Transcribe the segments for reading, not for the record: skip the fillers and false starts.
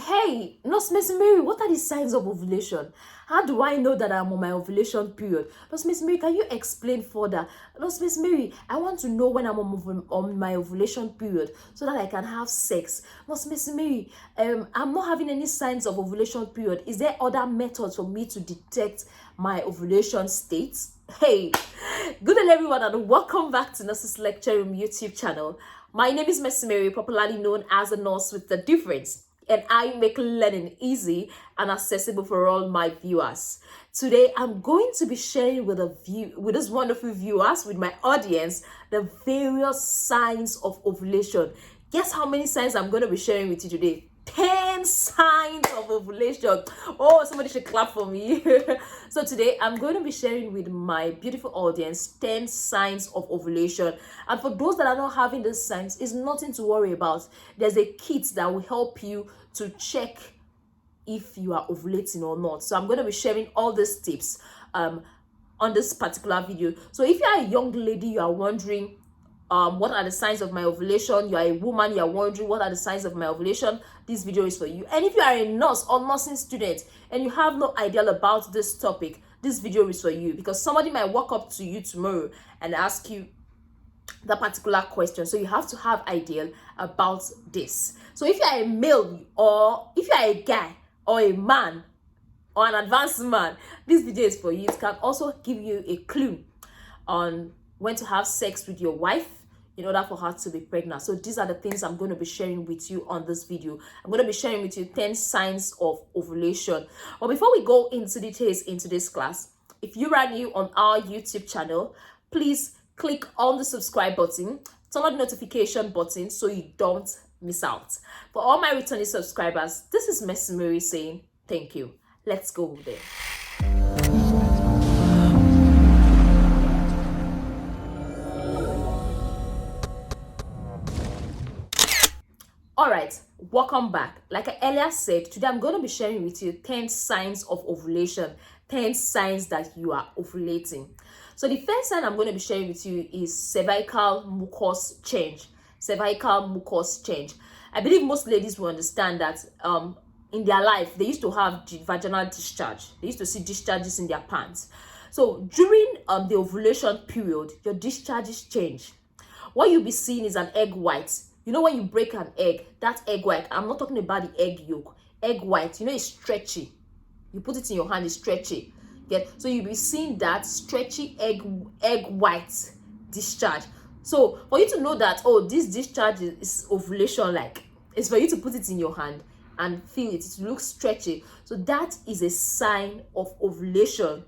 Hey, Nurse Miss Mary, what are the signs of ovulation? How do I know that I'm on my ovulation period? Nurse Miss Mary, can you explain further? Nurse Miss Mary, I want to know when I'm on my ovulation period so that I can have sex. Nurse Miss Mary, I'm not having any signs of ovulation period. Is there other methods for me to detect my ovulation state? Hey, good day everyone, and welcome back to Nurses Lecture Room YouTube channel. My name is Miss Mary, popularly known as a nurse with the difference, and I make learning easy and accessible for all my viewers. Today, I'm going to be sharing with these wonderful viewers, with my audience, the various signs of ovulation. Guess how many signs I'm going to be sharing with you today? 10 signs of ovulation. Oh, somebody should clap for me. So today I'm going to be sharing with my beautiful audience 10 signs of ovulation. And for those that are not having these signs, it's nothing to worry about. There's a kit that will help you to check if you are ovulating or not. So I'm going to be sharing all these tips on this particular video. So if you are a young lady, you are wondering what are the signs of my ovulation, you are a woman, you are wondering what are the signs of my ovulation, this video is for you. And if you are a nurse or nursing student and you have no idea about this topic, this video is for you, because somebody might walk up to you tomorrow and ask you that particular question. So you have to have idea about this. So if you are a male, or if you are a guy or a man or an advanced man, this video is for you. It can also give you a clue on when to have sex with your wife in order for her to be pregnant. So these are the things I'm going to be sharing with you on this video. I'm going to be sharing with you 10 signs of ovulation. But before we go into details into this class, if you are new on our YouTube channel, please click on the subscribe button, turn on the notification button so you don't miss out. For all my returning subscribers, this is Miss Mary saying thank you. Let's go there. All right, welcome back. Like I earlier said, today I'm going to be sharing with you 10 signs of ovulation, 10 signs that you are ovulating. So the first sign I'm going to be sharing with you is cervical mucus change. Cervical mucus change. I believe most ladies will understand that in their life, they used to have vaginal discharge. They used to see discharges in their pants. So during the ovulation period, your discharges change. What you'll be seeing is an egg white. You know, when you break an egg, that egg white, I'm not talking about the egg yolk, egg white, you know, it's stretchy. You put it in your hand, it's stretchy. Yeah, so you'll be seeing that stretchy egg white discharge. So for you to know that, oh, this discharge is ovulation, like, it's for you to put it in your hand and feel it. It looks stretchy. So that is a sign of ovulation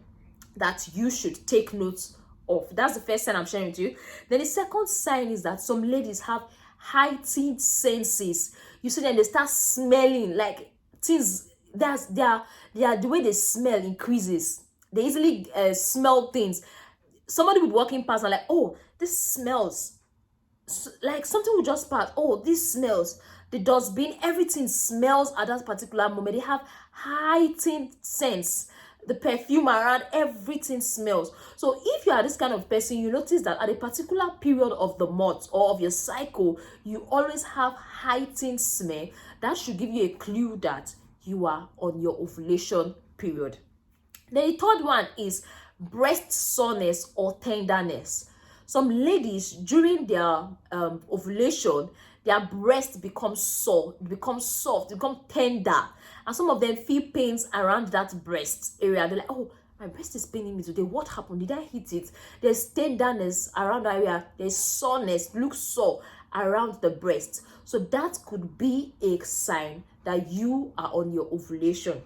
that you should take note of. That's the first sign I'm sharing with you. Then the second sign is that some ladies have heightened senses. You see them, they start smelling like things. The way they smell increases. They easily smell things. Somebody would walk in past and like, oh, this smells like something will just pass. Oh, this smells. The dustbin, everything smells at that particular moment. They have heightened sense. The perfume around, everything smells. So if you are this kind of person, you notice that at a particular period of the month or of your cycle, you always have heightened smell. That should give you a clue that you are on your ovulation period. Then the third one is breast soreness or tenderness. Some ladies, during their ovulation, their breast becomes sore, becomes soft, become tender. And some of them feel pains around that breast area. They're like, oh, my breast is paining me today. What happened? Did I hit it? There's tenderness around the area. There's soreness, looks sore around the breast. So that could be a sign that you are on your ovulation.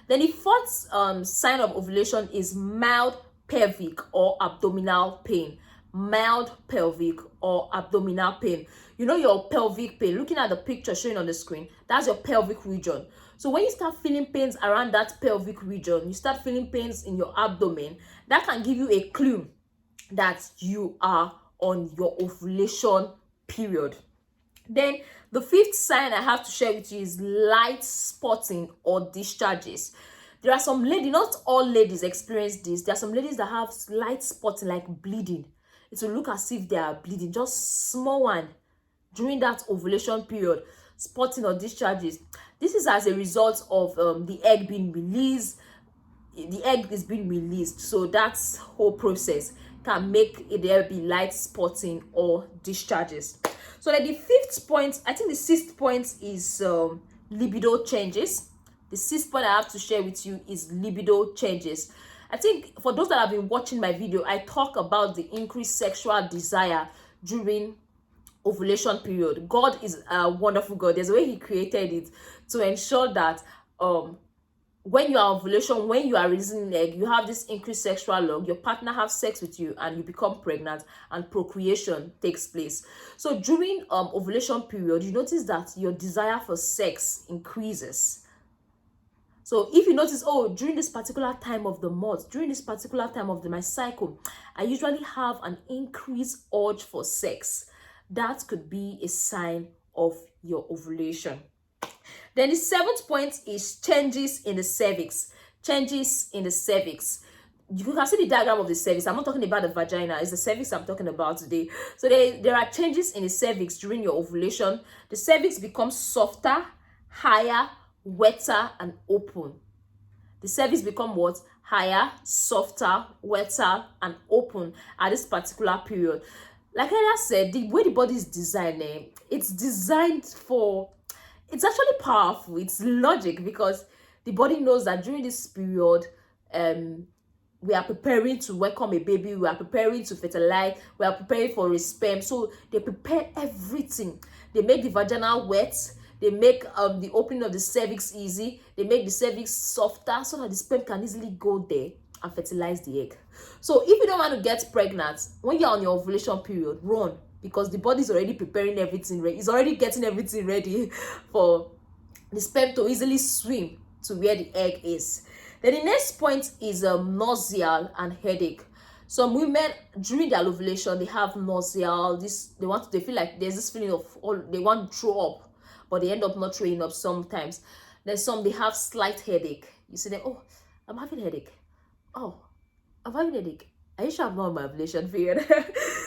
Then the fourth sign of ovulation is mild pelvic or abdominal pain. Mild pelvic or abdominal pain. You know your pelvic pain, looking at the picture showing on the screen, that's your pelvic region. So when you start feeling pains around that pelvic region, you start feeling pains in your abdomen, that can give you a clue that you are on your ovulation period. Then the fifth sign I have to share with you is light spotting or discharges. There are some ladies, not all ladies experience this. There are some ladies that have light spotting, like bleeding. It will look as if they are bleeding, just small one during that ovulation period, spotting or discharges. This is as a result of the egg being released. The egg is being released, so that whole process can make it there be light spotting or discharges. So then the fifth point, I think the sixth point is libido changes. The sixth point I have to share with you is libido changes. I think for those that have been watching my video, I talk about the increased sexual desire during ovulation period. God is a wonderful God. There's a way he created it to ensure that when you are ovulation, when you are releasing an egg, you have this increased sexual log, your partner have sex with you and you become pregnant and procreation takes place. So during ovulation period, you notice that your desire for sex increases. So if you notice, oh, during this particular time of the month, during this particular time of my cycle, I usually have an increased urge for sex, that could be a sign of your ovulation. Then the seventh point is changes in the cervix. Changes in the cervix. You can see the diagram of the cervix. I'm not talking about the vagina. It's the cervix I'm talking about today. So there are changes in the cervix during your ovulation. The cervix becomes softer, higher, wetter, and open. The cervix become what? Higher, softer, wetter, and open at this particular period. Like I said, the way the body is designed, it's designed for... It's actually powerful. It's logic, because the body knows that during this period, we are preparing to welcome a baby, we are preparing to fertilize, we are preparing for a sperm. So they prepare everything. They make the vagina wet, they make the opening of the cervix easy, they make the cervix softer so that the sperm can easily go there and fertilize the egg. So if you don't want to get pregnant, when you're on your ovulation period, run, because the body is already preparing everything ready. It's already getting everything ready for the sperm to easily swim to where the egg is. Then the next point is nausea and headache. Some women during their ovulation, they have nausea. They feel like there's this feeling of they want to throw up, but they end up not throwing up sometimes. Then some, they have slight headache. You see them, oh, I'm having headache. Oh, I'm having headache. Are you sure I'm not on my ovulation period?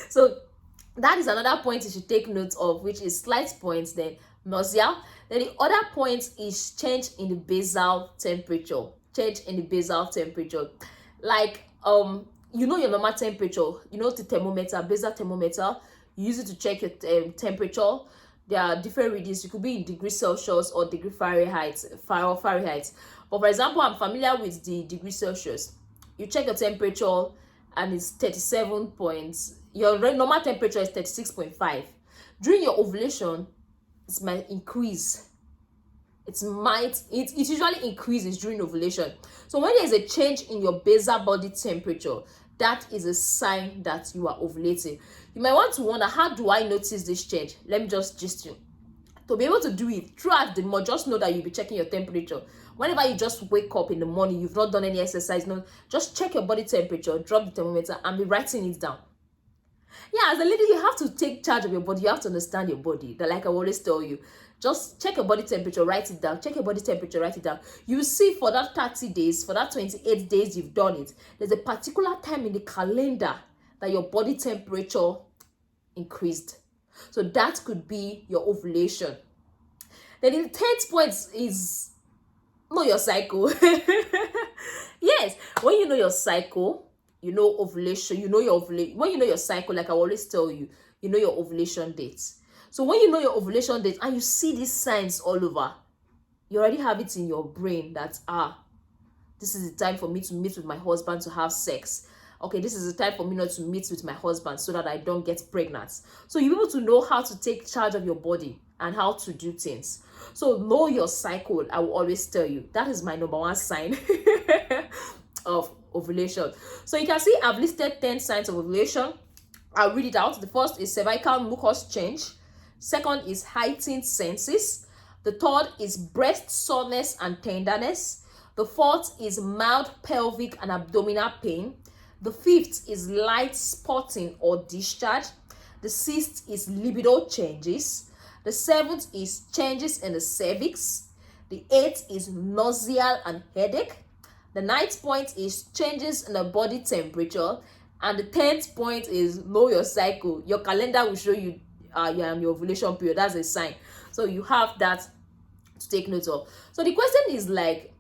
So that is another point you should take note of, which is slight points, then nausea. Then the other point is change in the basal temperature. Change in the basal temperature. Like, you know your normal temperature, you know the thermometer, basal thermometer, you use it to check your temperature. There are different readings. You could be in degrees Celsius or degree Fahrenheit. But for example, I'm familiar with the degree Celsius. You check your temperature and it's 37 points. Your normal temperature is 36.5. During your ovulation, it might increase. It usually increases during ovulation. So when there is a change in your basal body temperature, that is a sign that you are ovulating. You might want to wonder, how do I notice this change? Let me just gist you. To be able to do it throughout the month, just know that you'll be checking your temperature. Whenever you just wake up in the morning, you've not done any exercise, no, just check your body temperature, drop the thermometer, and be writing it down. Yeah, as a lady, you have to take charge of your body. You have to understand your body. That, like I always tell you, just check your body temperature, write it down. Check your body temperature, write it down. You will see for that 30 days, for that 28 days you've done it, there's a particular time in the calendar that your body temperature increased. So that could be your ovulation. Then the third point is know your cycle. Yes, when you know your cycle, you know ovulation, you know your ovulation. When you know your cycle, like I always tell you, you know your ovulation dates. So when you know your ovulation date and you see these signs all over, you already have it in your brain that, this is the time for me to meet with my husband to have sex. Okay, this is the time for me not to meet with my husband so that I don't get pregnant. So you're able to know how to take charge of your body and how to do things. So know your cycle, I will always tell you. That is my number one sign of ovulation. So you can see I've listed 10 signs of ovulation. I'll read it out. The first is cervical mucus change. Second is heightened senses. The third is breast soreness and tenderness. The fourth is mild pelvic and abdominal pain. The fifth is light spotting or discharge. The sixth is libido changes. The seventh is changes in the cervix. The eighth is nausea and headache. The ninth point is changes in the body temperature. And the 10th point is know your cycle. Your calendar will show you you're in your ovulation period. That's a sign. So you have that to take note of. So the question is like,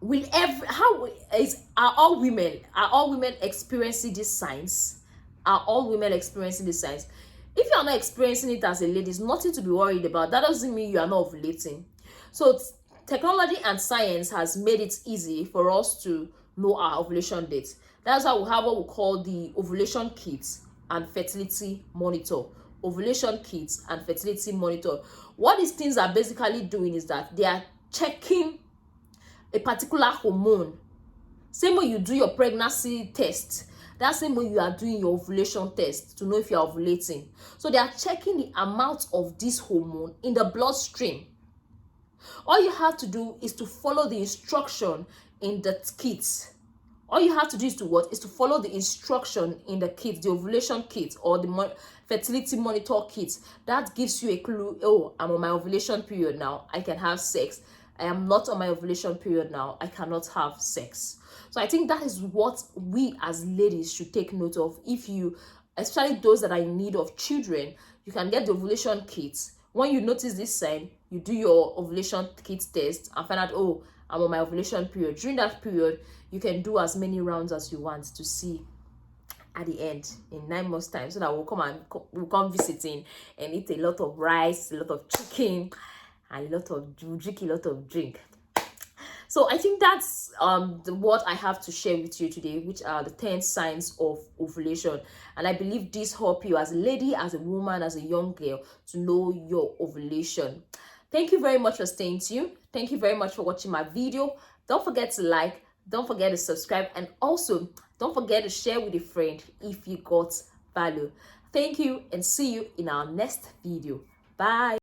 are all women experiencing these signs? Are all women experiencing these signs? If you are not experiencing it as a lady, it's nothing to be worried about. That doesn't mean you are not ovulating. So technology and science has made it easy for us to know our ovulation date. That's why we have what we call the ovulation kits and fertility monitor. Ovulation kits and fertility monitor. What these things are basically doing is that they are checking a particular hormone. Same way you do your pregnancy test, that same way you are doing your ovulation test to know if you are ovulating. So they are checking the amount of this hormone in the bloodstream. All you have to do is to follow the instruction in the kit. All you have to do is to what? Is to follow the instruction in the kit, the ovulation kit or the fertility monitor kit. That gives you a clue. Oh, I'm on my ovulation period now, I can have sex. I am not on my ovulation period now, I cannot have sex. So I think that is what we as ladies should take note of. If you, especially those that are in need of children, you can get the ovulation kit. When you notice this sign, you do your ovulation kit test and find out, oh, I'm on my ovulation period. During that period, you can do as many rounds as you want to see at the end in 9 months time, so that we'll come visiting and eat a lot of rice, a lot of chicken, and a lot of drink. So I think that's what I have to share with you today, which are the 10 signs of ovulation. And I believe this help you as a lady, as a woman, as a young girl to know your ovulation. Thank you very much for staying tuned. Thank you very much for watching my video. Don't forget to like, don't forget to subscribe, and also don't forget to share with a friend if you got value. Thank you, and see you in our next video. Bye.